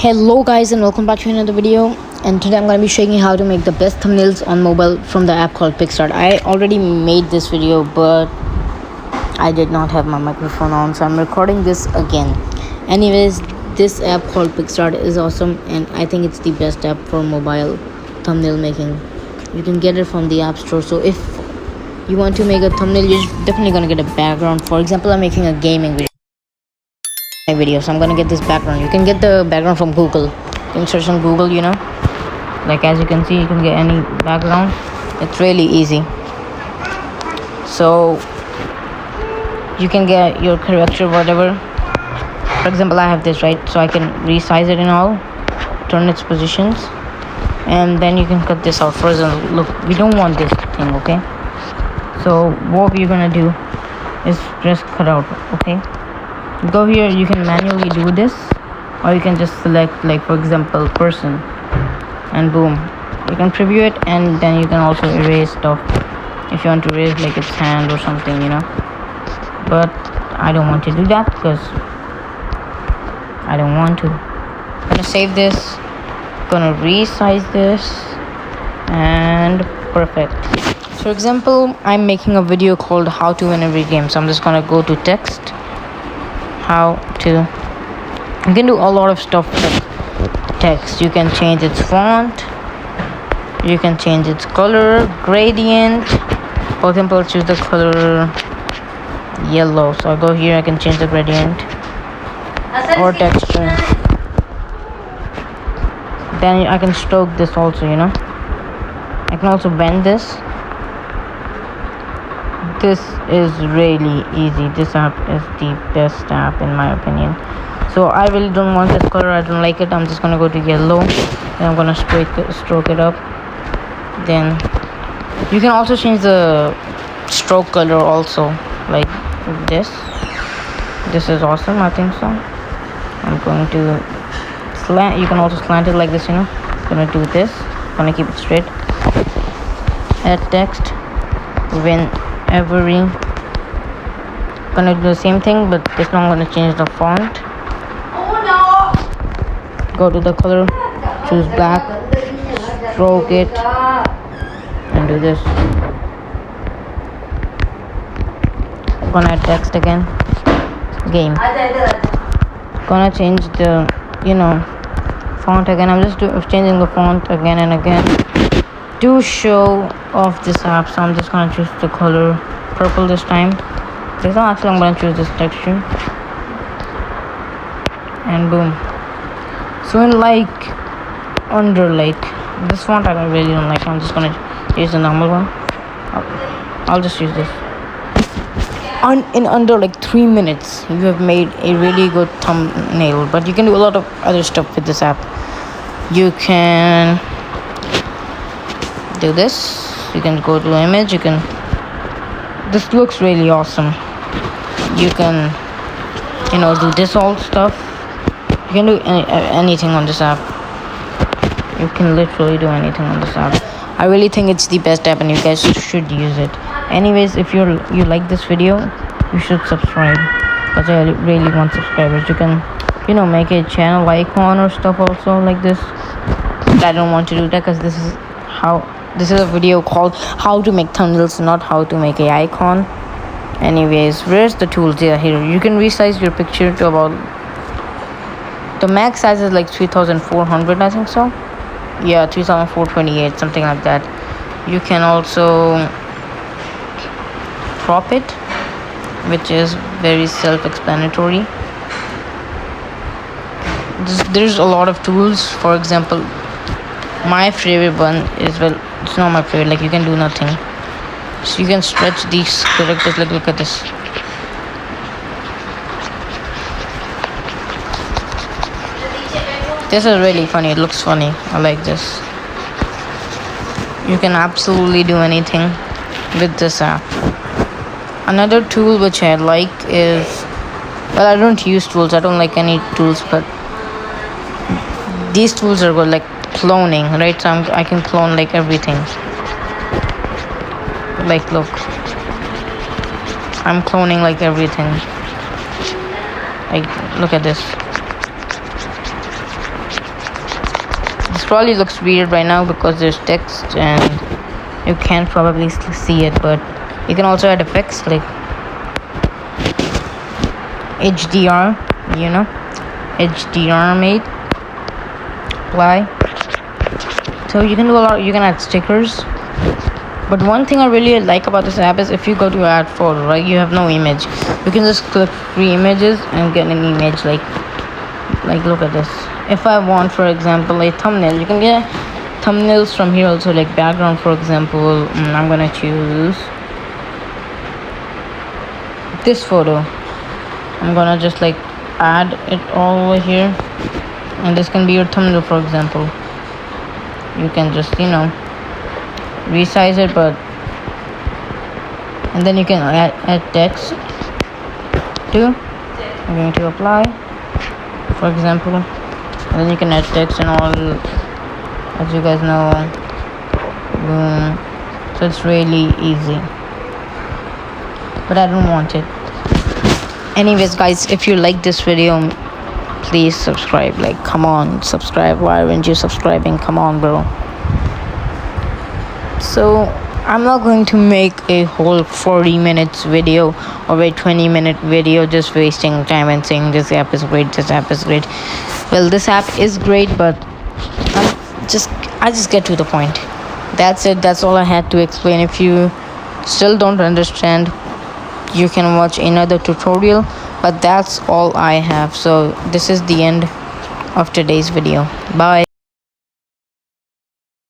Hello guys and welcome back to another video, and today I'm going to be showing you how to make the best thumbnails on mobile from the app called PicsArt. I already made this video but I did not have my microphone on, so I'm recording this again. Anyways, this app called PicsArt is awesome and I think it's the best app for mobile thumbnail making. You can get it from the app store. So if you want to make a thumbnail, you're definitely going to get a background. For example, I'm making a gaming video, so I'm gonna get this background. You can get the background from Google. You can search on Google, like as you can see, you can get any background. It's really easy. So you can get your character, whatever. For example, I have this, right? So I can resize it and all, turn its positions, and then you can cut this out. For example, look, we don't want this thing, okay? So what we're gonna do is just cut out, okay? Go here, you can manually do this, or you can just select, like for example, person, and boom, you can preview it, and then you can also erase stuff if you want to erase like its hand or something, but I don't want to do that because I don't want to. I'm gonna save this, gonna resize this, and perfect. For example, I'm making a video called how to win every game, so I'm just gonna go to text, how to. You can do a lot of stuff with text. You can change its font, you can change its color, gradient. For example, I'll choose the color yellow, so I'll go here, I can change the gradient or texture. Then I can stroke this also, I can also bend this. This is really easy. This app is the best app in my opinion. So I really don't want this color, I don't like it. I'm just gonna go to yellow, and I'm gonna stroke it up. Then you can also change the stroke color also, like this is awesome, I think so. I'm going to slant. You can also slant it like this, gonna do this, gonna keep it straight. Add text, whenever, gonna do the same thing, but this one I'm gonna change the font. Go to the color, choose black, stroke it, and do this. I'm gonna add text again, game. Gonna change the font again. I'm just changing the font again and again to show off this app. So I'm just gonna choose the color purple this time. This one actually I'm gonna choose this texture, and boom. So in under this font I really don't like. I'm just gonna use the normal one. I'll just use this. In under 3 minutes you have made a really good thumbnail. But you can do a lot of other stuff with this app. You can do this, you can go to image, this looks really awesome. You can do this all stuff. You can do anything on this app. You can literally do anything on this app. I really think it's the best app and you guys should use it. Anyways, if you like this video, you should subscribe, because I really want subscribers. You can make a channel icon or stuff also like this. But I don't want to do that because this is a video called how to make thumbnails, not how to make a icon. Anyways, where's the tools? Yeah, here. You can resize your picture to about, the max size is 3400, I think so. Yeah, 3428, something like that. You can also crop it, which is very self-explanatory. There's a lot of tools. For example, my favorite one is, well, it's not my favorite, you can do nothing. So you can stretch these characters, look at this. This is really funny, it looks funny, I like this. You can absolutely do anything with this app. Another tool which I like is, well, I don't use tools, I don't like any tools, but these tools are good, like cloning, right? So I can clone everything. Look, I'm cloning everything. Look at this. probably looks weird right now because there's text and you can't probably see it, but you can also add effects like HDR, HDR made apply. So you can do a lot. You can add stickers. But one thing I really like about this app is if you go to add photo, right, you have no image. You can just click free images and get an image. Like look at this. If I want, for example, a thumbnail, you can get thumbnails from here also, like background, for example. I'm gonna choose this photo. I'm gonna just like add it all over here, and this can be your thumbnail, for example. You can just resize it, and then you can add text too. I'm going to apply, for example, and then you can add text and all, as you guys know. Boom. So it's really easy, but I don't want it. Anyways guys, if you like this video, please subscribe. Like, come on, subscribe. Why aren't you subscribing? Come on, bro. So I'm not going to make a whole 40 minutes video or a 20-minute video just wasting time and saying this app is great, this app is great. Well, this app is great, but I just get to the point. That's it. That's all I had to explain. If you still don't understand, you can watch another tutorial, but that's all I have. So this is the end of today's video. Bye.